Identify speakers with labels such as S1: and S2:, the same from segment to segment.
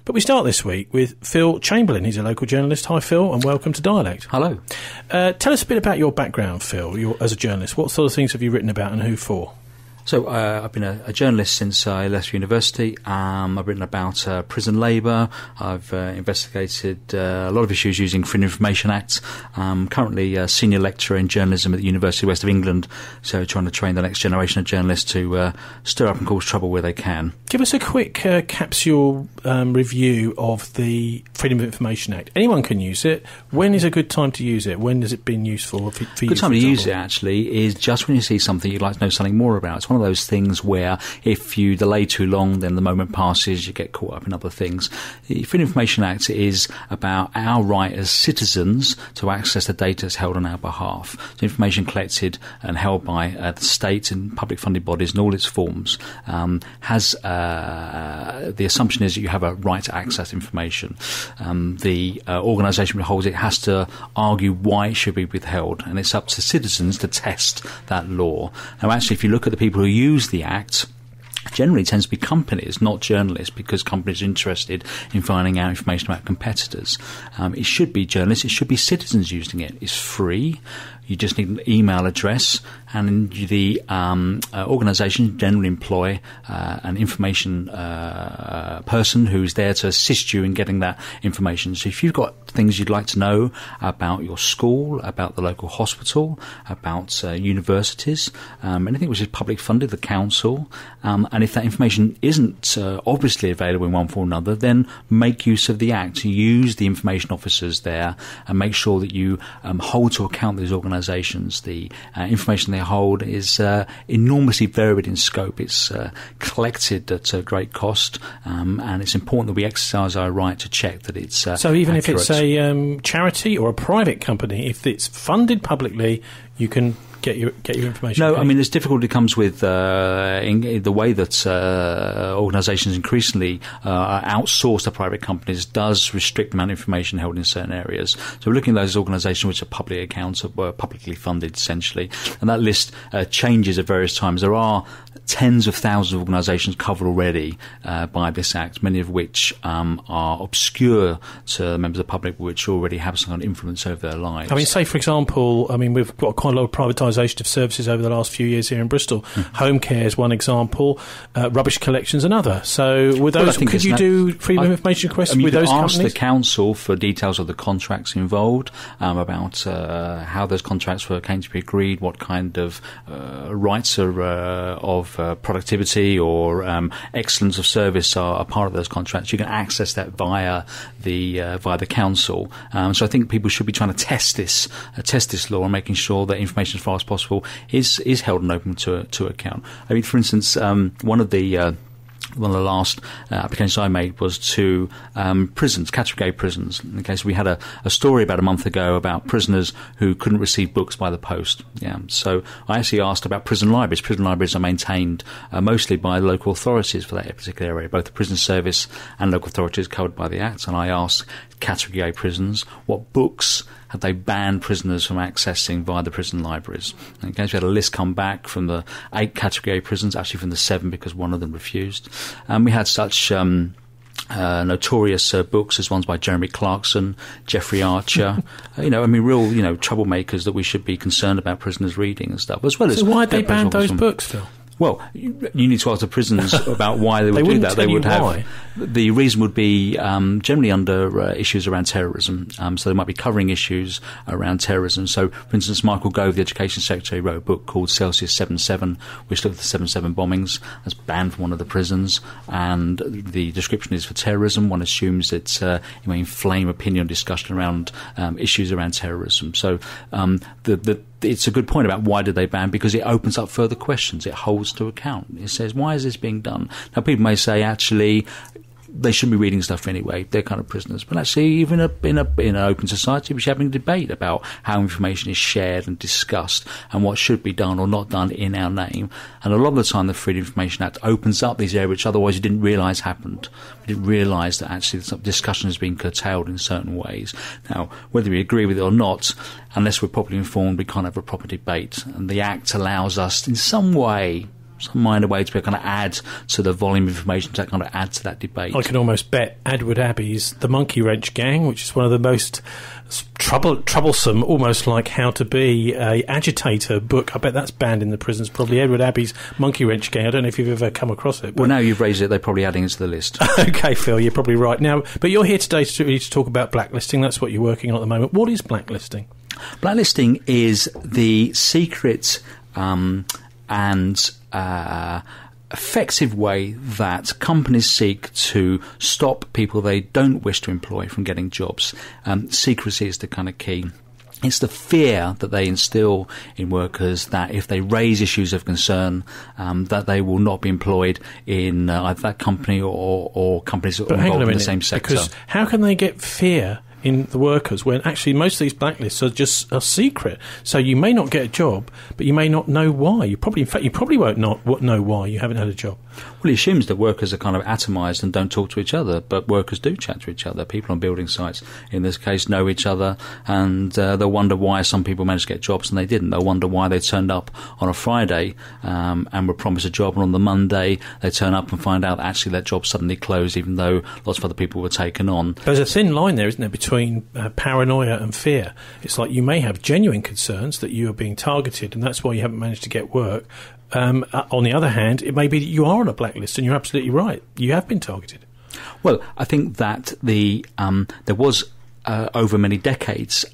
S1: But we start this week with Phil Chamberlain. He's a local journalist. Hi, Phil, and welcome to Dialect.
S2: Hello.
S1: Tell us a bit about your background, Phil, as a journalist. What sort of things have you written about and who for?
S2: So I've been a journalist since I left university. I've written about prison labour. I've investigated a lot of issues using Freedom of Information Act. I'm currently a senior lecturer in journalism at the University of West of England, so trying to train the next generation of journalists to stir up and cause trouble where they can. Give us
S1: a quick capsule review of the Freedom of Information Act. Anyone can use it. When is a good time to use it? When has it been useful for you?
S2: Good time to use it, actually, is just when you see something you'd like to know something more about. It's one of those things where if you delay too long, then the moment passes, you get caught up in other things. The Freedom of Information Act is about our right as citizens to access the data that's held on our behalf. So information collected and held by the state and public funded bodies in all its forms has the assumption is that you have a right to access information. The organisation that holds it has to argue why it should be withheld, and it's up to citizens to test that law. Now, actually, if you look at the people who use the Act, generally tends to be companies, not journalists, because companies are interested in finding out information about competitors. It should be journalists, it should be citizens using it. It's free. You just need an email address, and the organisations generally employ an information person who's there to assist you in getting that information. So if you've got things you'd like to know about your school, about the local hospital, about universities, anything which is public funded, the council, and if that information isn't obviously available in one form or another, then make use of the Act. Use the information officers there and make sure that you hold to account these organisations. The information they hold is enormously varied in scope. It's collected at a great cost, and it's important that we exercise our right to check that it's
S1: so even
S2: accurate.
S1: If it's a charity or a private company, if it's funded publicly, you can get your information.
S2: No, I mean, there's difficulty comes with in the way that organisations increasingly outsource to private companies does restrict the amount of information held in certain areas. So we're looking at those organisations which are publicly accounted, publicly funded, essentially, and that list changes at various times. There are tens of thousands of organisations covered already by this Act, many of which are obscure to members of the public, which already have some kind of influence over their lives.
S1: I mean, say, for example, we've got quite a lot of privatisation of services over the last few years here in Bristol. Home care is one example, rubbish collections another. So with those, could you do freedom of information requests with those companies?
S2: You could ask the council for details of the contracts involved, about how those contracts came to be agreed, what kind of rights are of productivity or excellence of service are part of those contracts. You can access that via the council. So I think people should be trying to test this law and making sure that information as far as possible is held and open to account. I mean, for instance, one of the last applications I made was to prisons, category A prisons. In case we had a story about a month ago about prisoners who couldn't receive books by the post. So I actually asked about prison libraries. Prison libraries are maintained mostly by local authorities for that particular area, both the prison service and local authorities covered by the Act. And I asked category A prisons what books had they banned prisoners from accessing via the prison libraries. And we had a list come back from the 8 category A prisons, actually from the 7 because one of them refused. And we had such notorious books as ones by Jeremy Clarkson, Jeffrey Archer, real troublemakers that we should be concerned about prisoners reading and stuff, as well as.
S1: So why did they ban those books, Phil?
S2: Well, you need to ask the prisons about why they would do that. They would have
S1: why.
S2: The reason would be generally under issues around terrorism. So they might be covering issues around terrorism. So, for instance, Michael Gove, the Education Secretary, wrote a book called Celsius 77, which looked at the 7/7 bombings. That's banned from one of the prisons, and the description is for terrorism. One assumes that it may inflame opinion discussion around issues around terrorism. So it's a good point about why did they ban, because it opens up further questions. It holds to account. It says, why is this being done? Now, people may say, actually, they shouldn't be reading stuff anyway. They're kind of prisoners. But actually, even in an open society, we should have a debate about how information is shared and discussed and what should be done or not done in our name. And a lot of the time, the Freedom of Information Act opens up these areas which otherwise you didn't realise happened. We didn't realise that actually some discussion has been curtailed in certain ways. Now, whether we agree with it or not, unless we're properly informed, we can't have a proper debate. And the Act allows us, in some way, some minor way to kind of add to the volume of information, to kind of add to that debate.
S1: I can almost bet Edward Abbey's The Monkey Wrench Gang, which is one of the most troublesome, almost like How to Be a Agitator book. I bet that's banned in the prisons, probably. Edward Abbey's Monkey Wrench Gang. I don't know if you've ever come across it.
S2: Well, now you've raised it, they're probably adding it to the list.
S1: Okay, Phil, you're probably right. Now, but you're here today to talk about blacklisting. That's what you're working on at the moment. What is blacklisting?
S2: Blacklisting is the secret and effective way that companies seek to stop people they don't wish to employ from getting jobs. Secrecy is the kind of key. It's the fear that they instill in workers that if they raise issues of concern, that they will not be employed in either that company or companies that are involved in the same sector.
S1: Because how can they get fear in the workers when actually most of these blacklists are just a secret? So you may not get a job, but you may not know why. You probably won't know why you haven't had a job.
S2: Well, it assumes that workers are kind of atomised and don't talk to each other, but workers do chat to each other. People on building sites, in this case, know each other, and they'll wonder why some people managed to get jobs and they didn't. They'll wonder why they turned up on a Friday and were promised a job, and on the Monday they turn up and find out that actually that job suddenly closed, even though lots of other people were taken on.
S1: There's a thin line there, isn't there, between paranoia and fear. It's like you may have genuine concerns that you are being targeted, and that's why you haven't managed to get work. On the other hand, it may be that you are on a blacklist, and you're absolutely right. You have been targeted.
S2: Well, I think that there was over many decades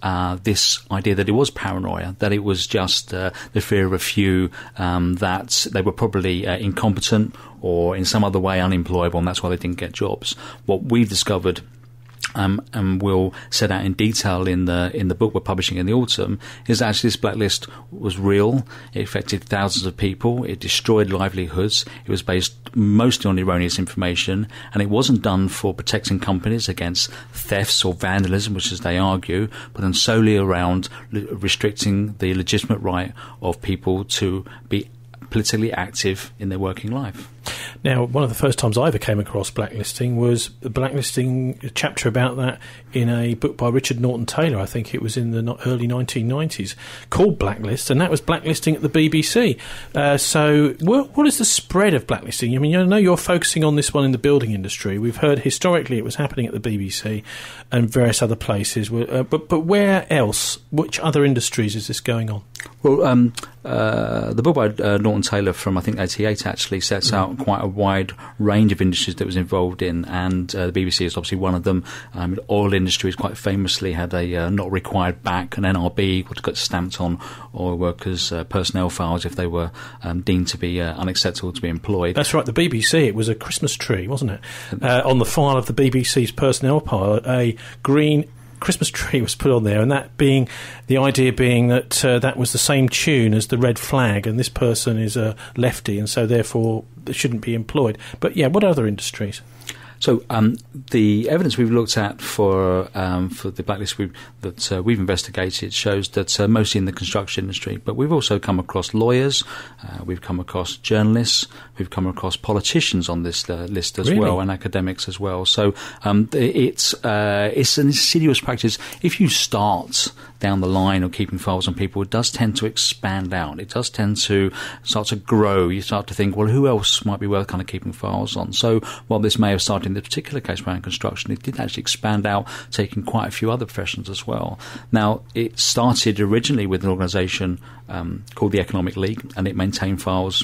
S2: this idea that it was paranoia, that it was just the fear of a few, that they were probably incompetent or in some other way unemployable, and that's why they didn't get jobs. What we've discovered, and we'll set out in detail in the book we're publishing in the autumn, is actually this blacklist was real. It affected thousands of people. It destroyed livelihoods. It was based mostly on erroneous information, and it wasn't done for protecting companies against thefts or vandalism, which as they argue, but then solely around restricting the legitimate right of people to be politically active in their working life.
S1: Now, one of the first times I ever came across blacklisting was the blacklisting chapter about that in a book by Richard Norton Taylor. I think it was in the early 1990s, called Blacklist, and that was blacklisting at the BBC. So what is the spread of blacklisting? I mean, I know you're focusing on this one in the building industry. We've heard historically it was happening at the BBC and various other places. But where else? Which other industries is this going on?
S2: Well, the book by Norton Taylor from, I think, 1988 actually sets out quite a wide range of industries that was involved in, and the BBC is obviously one of them. Oil industries quite famously had a not required back, an NRB, what got stamped on oil workers' personnel files if they were deemed to be unacceptable to be employed.
S1: That's right, the BBC, it was a Christmas tree, wasn't it? On the file of the BBC's personnel pile, a green Christmas tree was put on there, and the idea being that that was the same tune as the red flag, and this person is a lefty, and so therefore they shouldn't be employed. But yeah, what other industries?
S2: So the evidence we've looked at for the blacklist we've investigated shows that mostly in the construction industry, but we've also come across lawyers, we've come across journalists, we've come across politicians on this list as well, and academics as well. So it's an insidious practice. If you start down the line of keeping files on people, it does tend to expand out. It does tend to start to grow. You start to think, well, who else might be worth kind of keeping files on? So while this may have started in this particular case around construction, it did actually expand out, taking quite a few other professions as well. Now, it started originally with an organisation called the Economic League, and it maintained files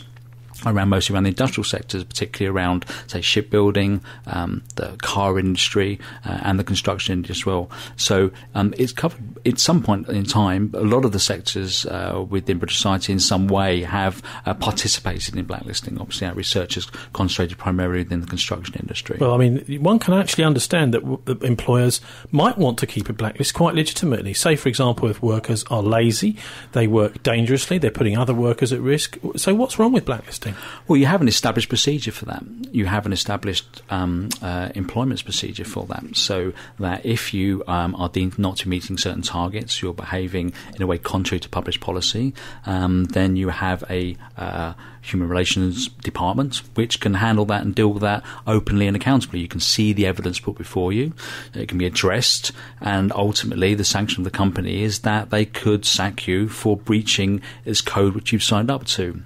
S2: mostly around the industrial sectors, particularly around, say, shipbuilding, the car industry, and the construction industry as well. So it's covered, at some point in time, a lot of the sectors within British society in some way have participated in blacklisting. Obviously, our research is concentrated primarily within the construction industry.
S1: Well, I mean, one can actually understand that employers might want to keep a blacklist quite legitimately. Say, for example, if workers are lazy, they work dangerously, they're putting other workers at risk. So what's wrong with blacklisting?
S2: Well, you have an established procedure for that. You have an established employment procedure for that, so that if you are deemed not to be meeting certain targets, you're behaving in a way contrary to published policy, then you have a human relations department which can handle that and deal with that openly and accountably. You can see the evidence put before you. It can be addressed, and ultimately the sanction of the company is that they could sack you for breaching this code which you've signed up to.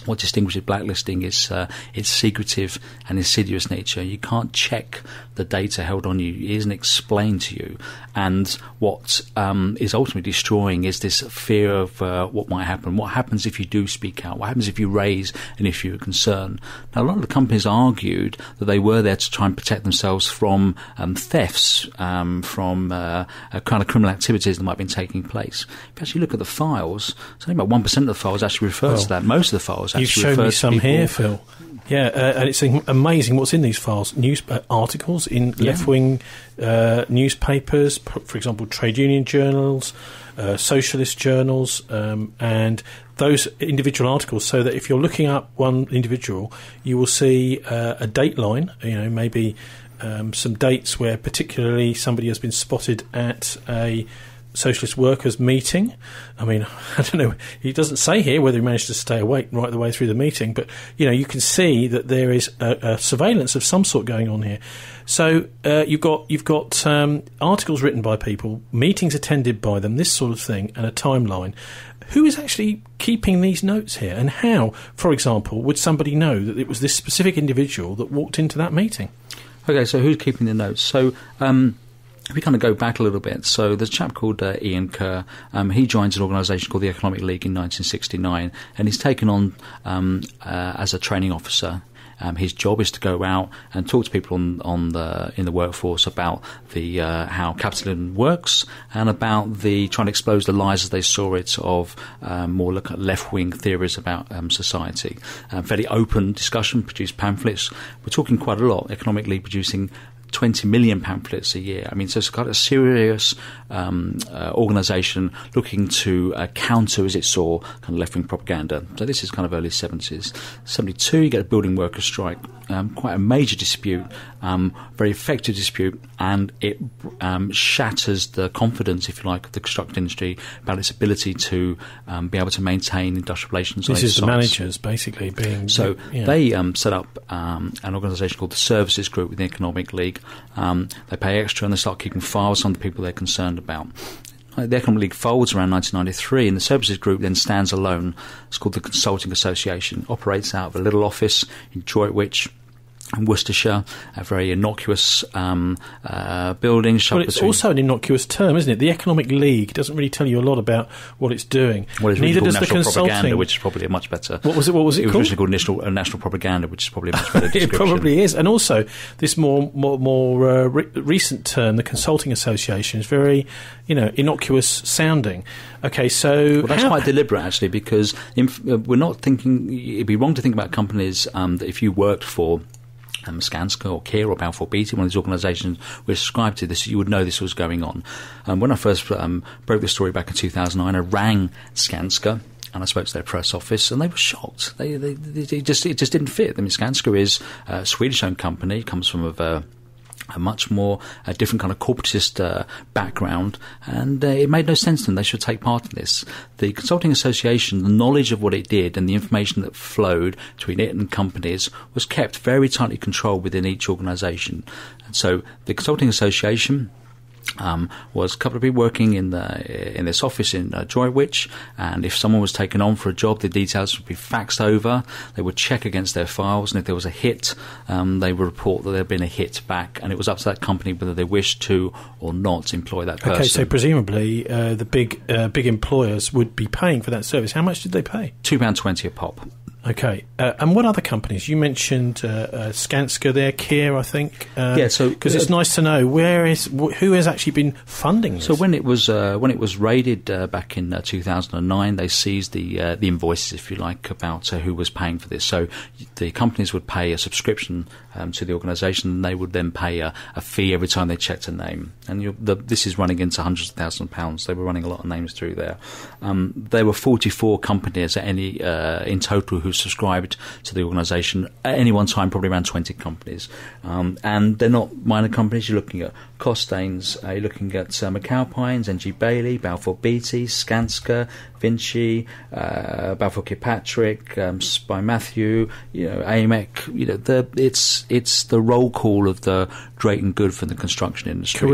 S2: what distinguishes blacklisting is its secretive and insidious nature. You can't check the data held on you. It isn't explained to you. And what is ultimately destroying is this fear of what might happen. What happens if you do speak out? What happens if you raise an issue of concern? Now, a lot of the companies argued that they were there to try and protect themselves from thefts, from kind of criminal activities that might have been taking place. If you actually look at the files, it's only about 1% of the files actually refers to that. Most of the files actually refer to
S1: You've shown me some
S2: people.
S1: here, Phil. Yeah, and it's amazing what's in these files. News articles in left-wing newspapers, for example, trade union journals, socialist journals, and those individual articles, so that if you're looking up one individual, you will see a date line, maybe some dates where particularly somebody has been spotted at a socialist workers meeting. I mean, I don't know, he doesn't say here whether he managed to stay awake right the way through the meeting, but you can see that there is a surveillance of some sort going on here. So you've got articles written by people, meetings attended by them, this sort of thing, and a timeline. Who is actually keeping these notes here, and how, for example, would somebody know that it was this specific individual that walked into that meeting?
S2: Okay, so who's keeping the notes? So we kind of go back a little bit. So there's a chap called Ian Kerr. He joins an organisation called the Economic League in 1969, and he's taken on as a training officer. His job is to go out and talk to people in the workforce about the how capitalism works, and about trying to expose the lies as they saw it of more left-wing theories about society. Fairly open discussion, produced pamphlets. We're talking quite a lot. Economic League producing 20 million pamphlets a year. I mean, so it's kind of a serious organisation looking to counter, as it saw, kind of left-wing propaganda. So this is kind of early 70s. 72, you get a building workers' strike, quite a major dispute, very effective dispute, and it shatters the confidence, if you like, of the construction industry about its ability to be able to maintain industrial relations.
S1: This is the managers, basically, being...
S2: So they set up an organisation called the Services Group with the Economic League. They pay extra and they start keeping files on the people they're concerned about. The Economic League folds around 1993, and the Services Group then stands alone. It's called the Consulting Association. Operates out of a little office in Droitwich, in Worcestershire, a very innocuous building.
S1: Well, it's also an innocuous term, isn't it? The Economic League doesn't really tell you a lot about what it's doing.
S2: Well, it's
S1: Neither
S2: really
S1: does the consulting.
S2: Propaganda, which is probably a much better.
S1: What was it called?
S2: It was originally called National Propaganda, which is probably a much better description.
S1: It probably is. And also, this more recent term, the Consulting Association, is very, innocuous sounding. Okay, so
S2: that's quite deliberate, actually, because we're not thinking. It'd be wrong to think about companies that if you worked for Skanska or Kier or Balfour Beatty, one of these organisations we subscribed to this, you would know this was going on. When I first broke this story back in 2009, I rang Skanska and I spoke to their press office, and they were shocked. It just didn't fit. I mean, Skanska is a Swedish-owned company, comes from a much more different kind of corporatist background, and it made no sense to them. They should take part in this. The Consulting Association, the knowledge of what it did and the information that flowed between it and companies was kept very tightly controlled within each organisation. And so the Consulting Association was a couple of people working in this office in Droitwich, and if someone was taken on for a job, the details would be faxed over. They would check against their files, and if there was a hit, they would report that there had been a hit back, and it was up to that company whether they wished to or not employ that person.
S1: Okay, so presumably the big employers would be paying for that service. How much did they pay?
S2: £2.20 a pop.
S1: Okay, and what other companies? You mentioned Skanska there, Kier, I think. Because it's nice to know who has actually been funding this.
S2: So when it was raided back in 2009, they seized the invoices, if you like, about who was paying for this. So the companies would pay a subscription to the organisation, and they would then pay a fee every time they checked a name. And this is running into hundreds of thousands of pounds. They were running a lot of names through there. There were 44 companies in total who subscribed to the organisation at any one time, probably around 20 companies, and they're not minor companies. You're looking at Costains, you're looking at McAlpines, NG Bailey, Balfour Beatty, Skanska, Vinci, Balfour Kirkpatrick, Spy Matthew, AMEC. It's the roll call of the great and good for the construction industry.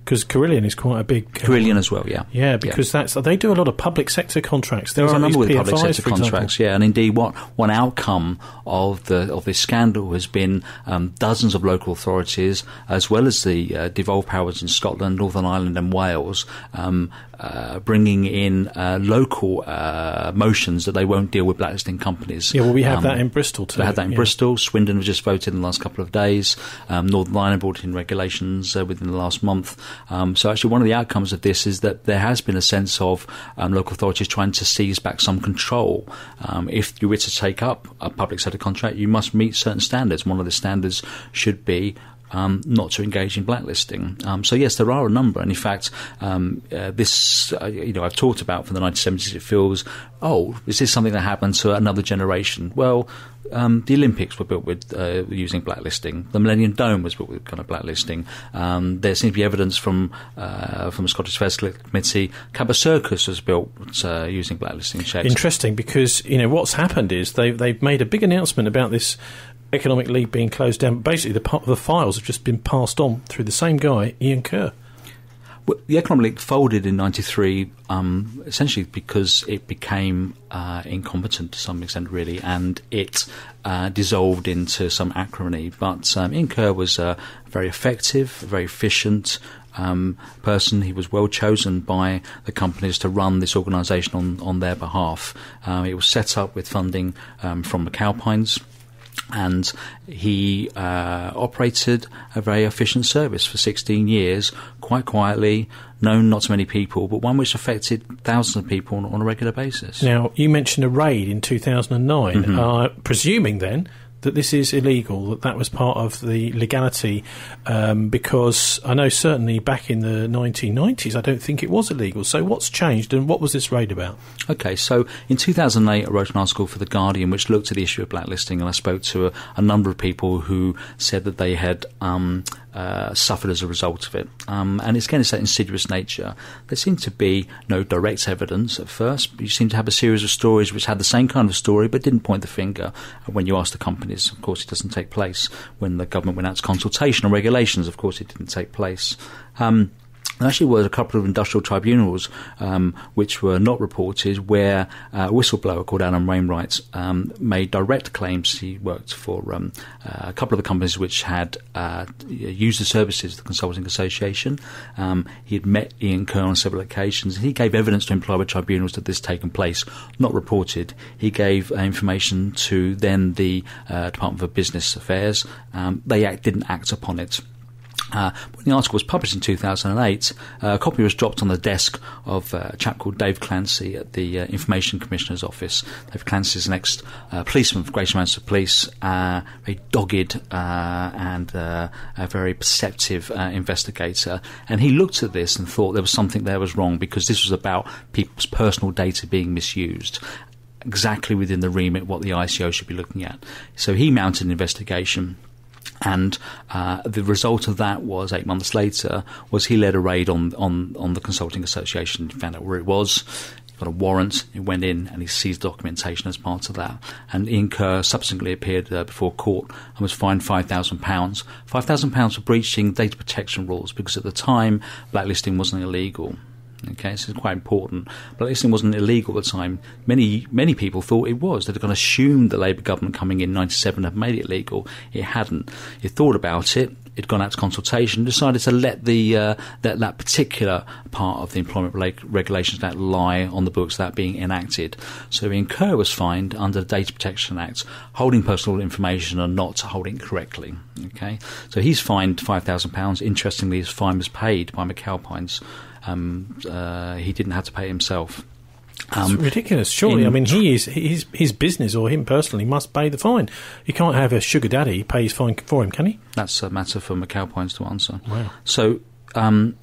S1: because Carillion is quite a big...
S2: Carillion as well, yeah.
S1: Yeah, because they do a lot of public sector contracts.
S2: There are a number of public sector
S1: for
S2: contracts,
S1: example.
S2: yeah, and indeed one outcome of this scandal has been dozens of local authorities, as well as the devolved powers in Scotland, Northern Ireland and Wales, bringing in local motions that they won't deal with blacklisting companies.
S1: Yeah, well, we have that in Bristol too.
S2: They had that in Bristol. Swindon have just voted in the last couple of days. Northern Ireland brought in regulations within the last month. So actually one of the outcomes of this is that there has been a sense of local authorities trying to seize back some control. If you were to take up a public sector contract, you must meet certain standards. One of the standards should be not to engage in blacklisting. So yes, there are a number, and in fact, this I've talked about from the 1970s. It feels, is this something that happened to another generation? Well, the Olympics were built with using blacklisting. The Millennium Dome was built with kind of blacklisting. There seems to be evidence from the Scottish Affairs Committee. Cabot Circus was built using blacklisting checks.
S1: Interesting, because what's happened is they've made a big announcement about this Economic League being closed down. Basically, the files have just been passed on through the same guy, Ian Kerr.
S2: Well, the Economic League folded in '93, essentially because it became incompetent to some extent, really, and it dissolved into some acrimony. But Ian Kerr was very effective, very efficient person. He was well chosen by the companies to run this organisation on their behalf. It was set up with funding from McAlpines, and he operated a very efficient service for 16 years, quite quietly, known not to many people, but one which affected thousands of people on a regular basis.
S1: Now, you mentioned a raid in 2009, presuming then that this is illegal, that was part of the legality, because I know certainly back in the 1990s I don't think it was illegal. So what's changed, and what was this raid about? Okay,
S2: so in 2008 I wrote an article for The Guardian which looked at the issue of blacklisting, and I spoke to a number of people who said that they had suffered as a result of it. And it's that insidious nature. There seemed to be no direct evidence at first, but you seem to have a series of stories which had the same kind of story but didn't point the finger. When you ask the companies, of course it doesn't take place. When the government went out to consultation on regulations, of course it didn't take place. There actually were a couple of industrial tribunals which were not reported, where a whistleblower called Alan Wainwright made direct claims. He worked for a couple of the companies which had used the services of the Consulting Association. He had met Ian Kerr on several occasions. He gave evidence to employment tribunals that this had taken place, not reported. He gave information to then the Department for Business Affairs. They didn't act upon it. When the article was published in 2008, a copy was dropped on the desk of a chap called Dave Clancy at the Information Commissioner's office. Dave Clancy is an ex-policeman for Greater Manchester Police, very dogged and a very perceptive investigator. And he looked at this and thought there was something there was wrong, because this was about people's personal data being misused, exactly within the remit what the ICO should be looking at. So he mounted an investigation. And the result of that was, 8 months later, was he led a raid on the Consulting Association. He found out where it was. He got a warrant. He went in and he seized documentation as part of that. And Ian Kerr subsequently appeared before court and was fined £5,000. £5,000 for breaching data protection rules, because at the time blacklisting wasn't illegal. Okay, so it's quite important. Blacklisting wasn't illegal at the time. Many people thought it was. They'd kind of assumed the Labour government coming in 97 had made it legal. It hadn't. It thought about it. It'd gone out to consultation, decided to let that particular part of the Employment Regulations Act lie on the books, that being enacted. So Ian Kerr was fined under the Data Protection Act, holding personal information and not holding it correctly. Okay, so he's fined £5,000. Interestingly, his fine was paid by McAlpines. He didn't have to pay it himself.
S1: It's ridiculous, surely. I mean, his business, or him personally, must pay the fine. You can't have a sugar daddy pay his fine for him, can he?
S2: That's a matter for McAlpines to answer.
S1: Wow.
S2: So in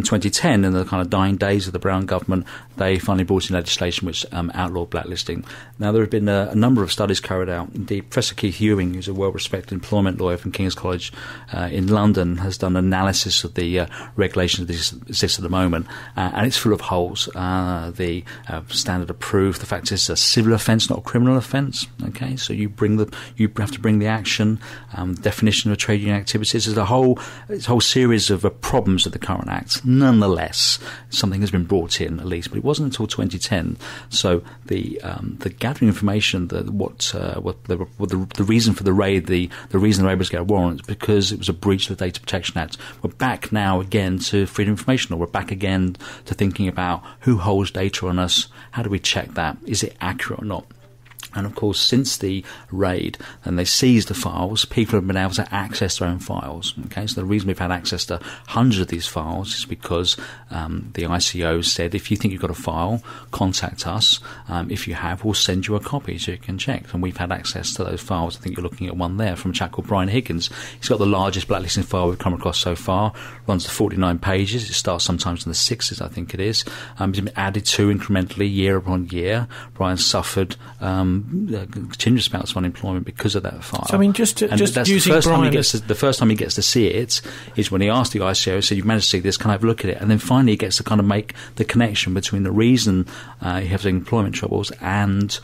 S2: 2010, in the kind of dying days of the Brown government, they finally brought in legislation which outlawed blacklisting. Now, there have been a number of studies carried out. Indeed, Professor Keith Ewing, who's a well-respected employment lawyer from King's College in London, has done analysis of the regulations that exist at the moment, and it's full of holes. The standard of proof, the fact it's a civil offence, not a criminal offence. Okay, so you have to bring the action. Definition of trade union activities. There's a whole series of problems with the current Act. Nonetheless, something has been brought in, at least, but it wasn't until 2010. So the gathering information, the reason for the raid, the reason the raid was to get a warrant, is because it was a breach of the Data Protection Act. We're back now again to freedom of information, or we're back again to thinking about who holds data on us, how do we check that, is it accurate or not? And of course, since the raid and they seized the files, people have been able to access their own files. Okay, so the reason we've had access to hundreds of these files is because the ICO said, if you think you've got a file, contact us. If you have, we'll send you a copy so you can check. And we've had access to those files. I think you're looking at one there from a chap called Brian Higgins. He's got the largest blacklisting file we've come across so far. Runs to 49 pages. It starts sometimes in the 60s, I think it is. It's been added to incrementally year upon year. Brian suffered continuous amounts of unemployment because of that file.
S1: So, I mean, just using Brian,
S2: the first time he gets to see it is when he asked the ICO, so you've managed to see this, can I have a look at it? And then finally he gets to kind of make the connection between the reason he has employment troubles and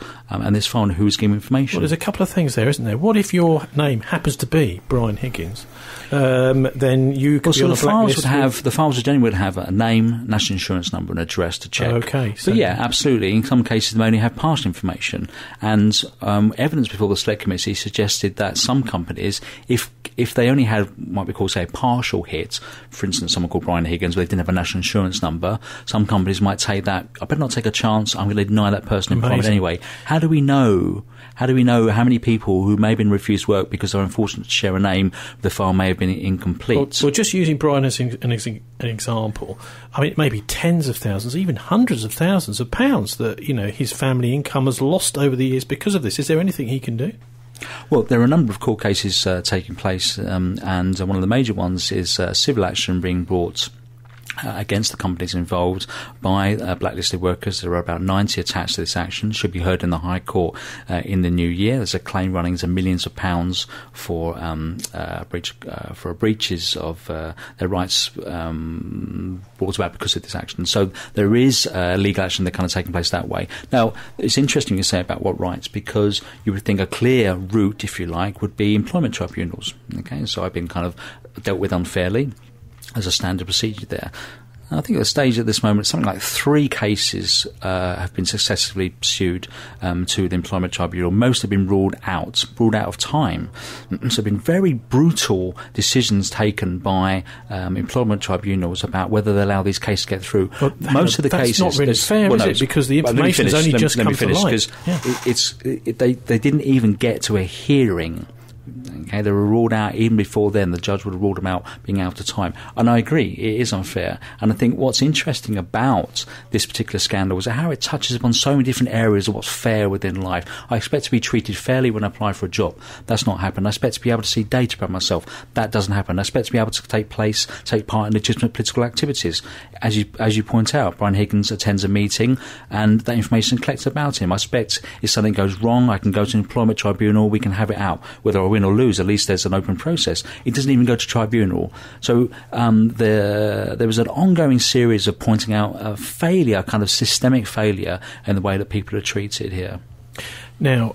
S2: this file and who's giving information.
S1: Well, there's a couple of things there, isn't there? What if your name happens to be Brian Higgins? Then you could be on a blacklist.
S2: The files generally would have a name, national insurance number, and address to check.
S1: Okay, so
S2: but yeah, absolutely. In some cases, they only have partial information, and evidence before the Select Committee suggested that some companies, if they only had what we call, say, a partial hit, for instance, someone called Brian Higgins, where they didn't have a national insurance number, some companies might take that. I better not take a chance. I'm going to deny that person employment anyway. How do we know? How how many people who may have been refused work because they're unfortunate to share a name, the file may have been incomplete?
S1: Well, just using Brian as an example, I mean, it may be tens of thousands, even hundreds of thousands of pounds that, his family income has lost over the years because of this. Is there anything he can do?
S2: Well, there are a number of court cases taking place, and one of the major ones is civil action being brought against the companies involved by blacklisted workers. There are about 90 attached to this action. Should be heard in the High Court in the new year. There's a claim running to millions of pounds for breaches of their rights brought about because of this action. So there is legal action that kind of taking place that way. Now, it's interesting you say about what rights, because you would think a clear route, if you like, would be employment tribunals. Okay, so I've been kind of dealt with unfairly as a standard procedure there. I think at the stage at this moment, something like 3 cases have been successfully pursued to the Employment Tribunal. Most have been ruled out of time. So there have been very brutal decisions taken by employment tribunals about whether they allow these cases to get through.
S1: Well,
S2: most of the cases...
S1: That's not really fair, is it? Because the information has only just come to light.
S2: Because they didn't even get to a hearing. Okay, they were ruled out even before then. The judge would have ruled them out being out of time. And I agree, it is unfair. And I think what's interesting about this particular scandal is how it touches upon so many different areas of what's fair within life. I expect to be treated fairly when I apply for a job. That's not happened. I expect to be able to see data about myself. That doesn't happen. I expect to be able to take part in legitimate political activities. As you point out, Brian Higgins attends a meeting and that information is collected about him. I expect if something goes wrong, I can go to an employment tribunal, we can have it out. Whether I win or lose, at least there's an open process. It doesn't even go to tribunal. So there was an ongoing series of pointing out a failure, kind of systemic failure in the way that people are treated here.
S1: Now,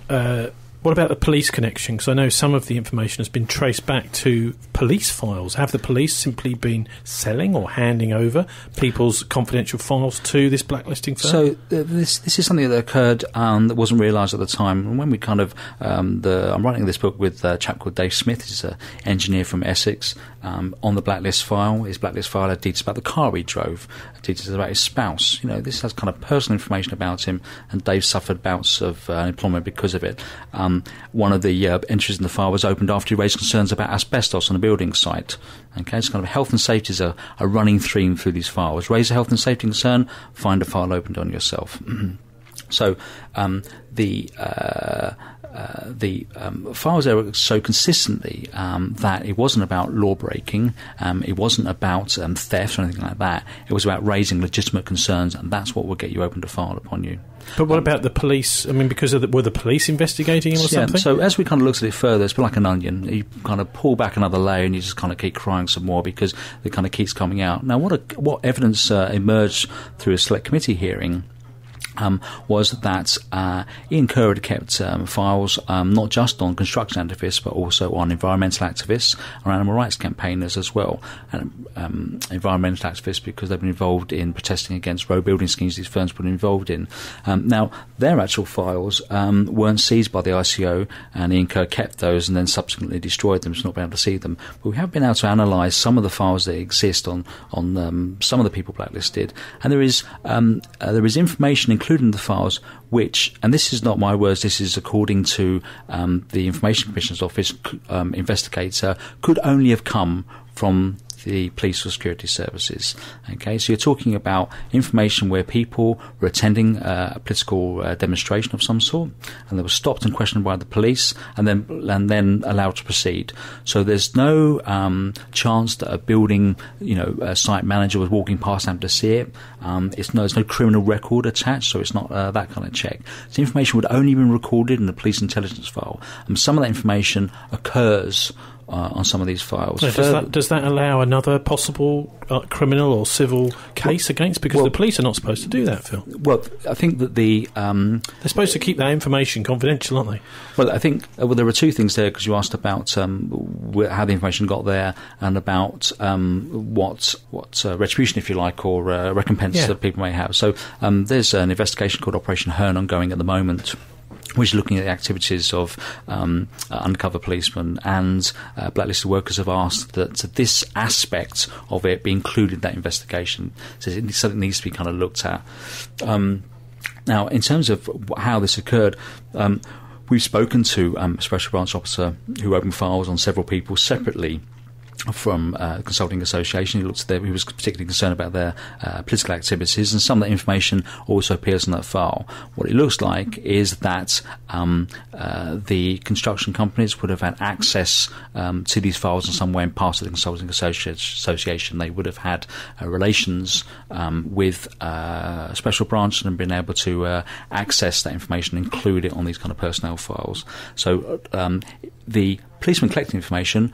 S1: what about the police connection? Because I know some of the information has been traced back to police files. Have the police simply been selling or handing over people's confidential files to this blacklisting firm? So
S2: this is something that occurred that wasn't realised at the time. And when we kind of... I'm writing this book with a chap called Dave Smith. He's an engineer from Essex. On the blacklist file, his blacklist file had details about the car he drove, details about his spouse. This has kind of personal information about him, and Dave suffered bouts of unemployment because of it. One of the entries in the file was opened after he raised concerns about asbestos on a building site. Okay, so kind of health and safety is a running theme through these files. Raise a health and safety concern, find a file opened on yourself. So the files there were so consistently that it wasn't about law breaking, it wasn't about theft or anything like that. It was about raising legitimate concerns, and that's what will get you open to file upon you.
S1: But what about the police? I mean, because were the police investigating him or something?
S2: So as we kind of looked at it further, it's been like an onion. You kind of pull back another layer and you just kind of keep crying some more because it kind of keeps coming out. Now, what evidence emerged through a select committee hearing was that Ian Kerr had kept files not just on construction activists but also on environmental activists or animal rights campaigners as well. And environmental activists because they've been involved in protesting against road building schemes these firms were involved in. Now, their actual files weren't seized by the ICO, and Ian Kerr kept those and then subsequently destroyed them, so not been able to see them. But we have been able to analyse some of the files that exist on some of the people blacklisted, and there is information including the files which, and this is not my words, this is according to the Information Commissioner's Office investigator, could only have come from the police or security services. Okay, so you're talking about information where people were attending a political demonstration of some sort, and they were stopped and questioned by the police, and then allowed to proceed. So there's no chance that a building, a site manager was walking past and happened to see it. There's no criminal record attached, so it's not that kind of check. So information would only been recorded in the police intelligence file, and some of that information occurs on some of these files.
S1: No, does that allow another possible criminal or civil case against? Because the police are not supposed to do that, Phil.
S2: Well, I think that they're
S1: supposed to keep that information confidential, aren't they?
S2: Well, I think there are two things there, because you asked about how the information got there and about what retribution, if you like, or recompense that people may have. So there's an investigation called Operation Hearn ongoing at the moment, which is looking at the activities of undercover policemen, and blacklisted workers have asked that this aspect of it be included in that investigation. So something needs to be kind of looked at. Now, in terms of how this occurred, we've spoken to a special branch officer who opened files on several people separately from Consulting Association. He was particularly concerned about their political activities, and some of that information also appears in that file. What it looks like is that the construction companies would have had access to these files in some way in part of the Consulting Association. They would have had relations with a special branch and been able to access that information and include it on these kind of personnel files. So the policemen collecting information,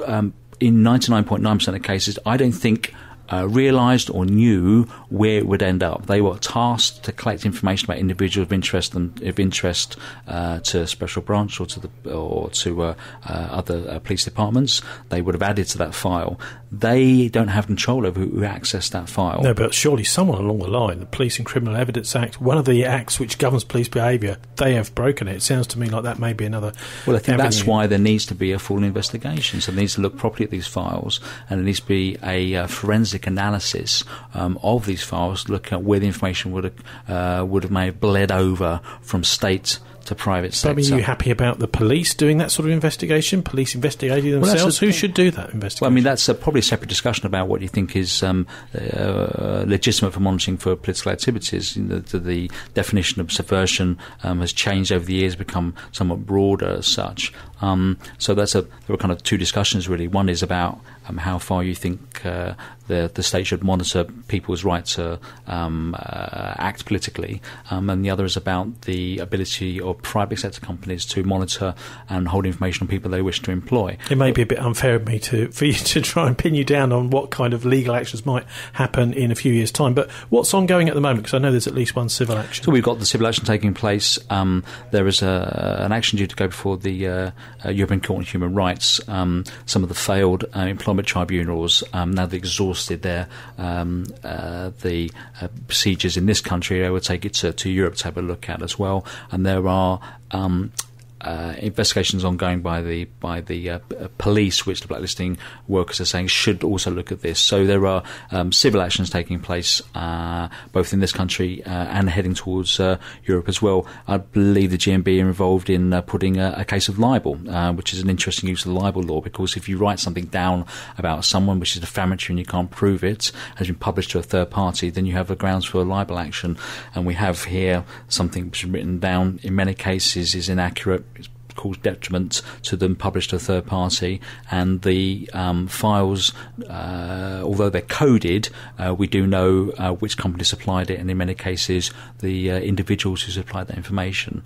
S2: in 99.9% of cases, I don't think realised or knew where it would end up. They were tasked to collect information about individuals of interest to a special branch or to other police departments. They would have added to that file. They don't have control over who accessed that file.
S1: No, but surely someone along the line, the Police and Criminal Evidence Act, one of the acts which governs police behaviour, they have broken it. It sounds to me like that may be another.
S2: Well, I think that's why there needs to be a full investigation. So there needs to look properly at these files, and there needs to be a forensic analysis of these files, look at where the information would have may have bled over from state to private sector.
S1: But are you happy about the police doing that sort of investigation? Police investigating themselves? Who should do that investigation?
S2: Well, I mean, that's probably a separate discussion about what you think is legitimate for monitoring for political activities. The definition of subversion has changed over the years, become somewhat broader as such. So there are kind of two discussions really. One is about how far you think the state should monitor people's right to act politically, and the other is about the ability of private sector companies to monitor and hold information on people they wish to employ.
S1: It may be a bit unfair of me for you to try and pin you down on what kind of legal actions might happen in a few years' time, but what's ongoing at the moment? Because I know there's at least one civil action.
S2: So we've got the civil action taking place. There is an action due to go before the European Court on Human Rights. Some of the failed employment tribunals, now they've exhausted their the procedures in this country, I would take it to Europe to have a look at as well. And there are investigations ongoing by the police, which the blacklisting workers are saying should also look at this. So there are civil actions taking place both in this country and heading towards Europe as well. I believe the GMB are involved in putting a case of libel, which is an interesting use of the libel law, because if you write something down about someone which is defamatory and you can't prove it, has been published to a third party, then you have a grounds for a libel action. And we have here something which is written down in many cases is inaccurate, it's cause detriment to them published to a third party, and the files, although they're coded, we do know which company supplied it, and in many cases the individuals who supplied that information.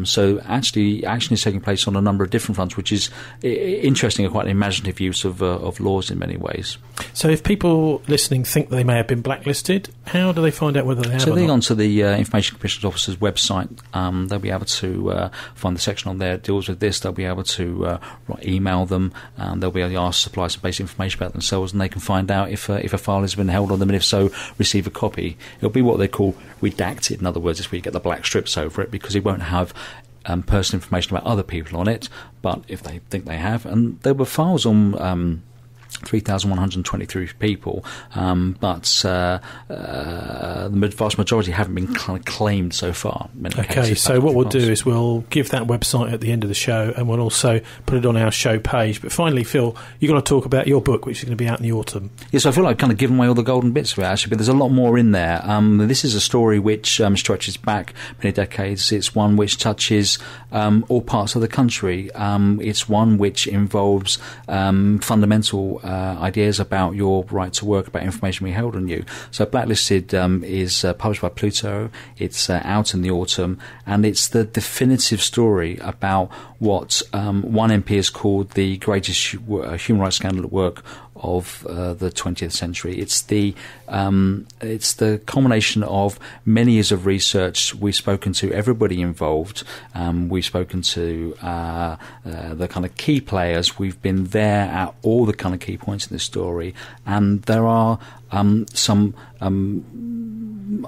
S2: So actually action is taking place on a number of different fronts, which is interesting and quite an imaginative use of laws in many ways.
S1: So if people listening think they may have been blacklisted, how do they find out whether they have or not?
S2: So they go onto the Information Commission's Office's website. They'll be able to find the section on there that deals with this. They'll be able to email them. They'll be able to ask, supply some basic information about themselves, and they can find out if a file has been held on them, and if so, receive a copy. It'll be what they call redacted. In other words, it's where you get the black strips over it, because it won't have personal information about other people on it, but if they think they have. And there were files on 3,123 people, but the vast majority haven't been kind of claimed so far.
S1: Okay, so what we'll do is we'll give that website at the end of the show, and we'll also put it on our show page. But finally, Phil, you've got to talk about your book, which is going to be out in the autumn.
S2: Yes, I feel like I've kind of given away all the golden bits of it, actually, but there's a lot more in there. This is a story which stretches back many decades. It's one which touches all parts of the country. It's one which involves fundamental ideas about your right to work, about information we held on you. So Blacklisted is published by Pluto. It's out in the autumn, and it's the definitive story about what one MP has called the greatest human rights scandal at work of the 20th century. It's the culmination of many years of research. We've spoken to everybody involved. We've spoken to the kind of key players. We've been there at all the kind of key points in this story, and there are some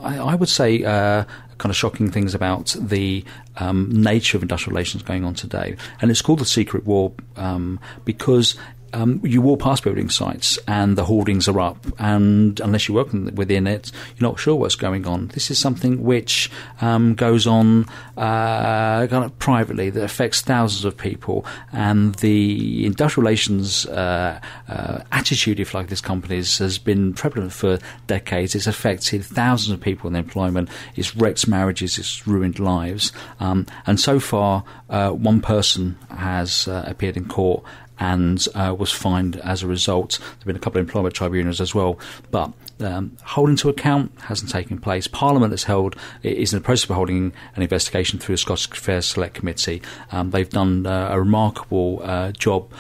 S2: I would say kind of shocking things about the nature of industrial relations going on today. And it's called the secret war because you walk past building sites and the hoardings are up, and unless you work within it, you're not sure what's going on. This is something which goes on kind of privately, that affects thousands of people, and the industrial relations attitude, if like, this company's has been prevalent for decades. It's affected thousands of people in employment. It's wrecked marriages. It's ruined lives. And so far, one person has appeared in court and was fined as a result. There have been a couple of employment tribunals as well, but holding to account hasn't taken place. Parliament is in the process of holding an investigation through the Scottish Affairs Select Committee. They've done a remarkable job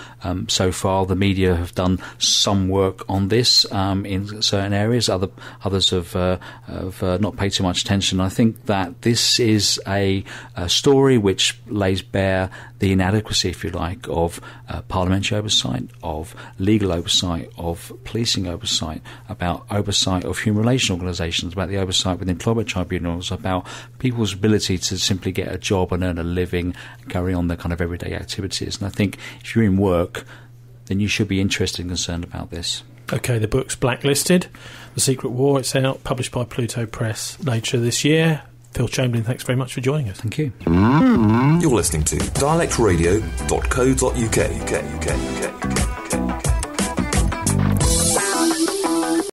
S2: so far. The media have done some work on this in certain areas. Others have not paid too much attention. I think that this is a story which lays bare the inadequacy, if you like, of parliamentary oversight, of legal oversight, of policing oversight, about oversight of human relations organisations, about the oversight with employment tribunals, about people's ability to simply get a job and earn a living and carry on their kind of everyday activities. And I think if you're in work, then you should be interested and concerned about this.
S1: Okay, the book's Blacklisted, The Secret War. It's out, published by Pluto Press later this year. Phil Chamberlain, thanks very much for joining us.
S2: Thank you.
S3: You're listening to dialectradio.co.uk.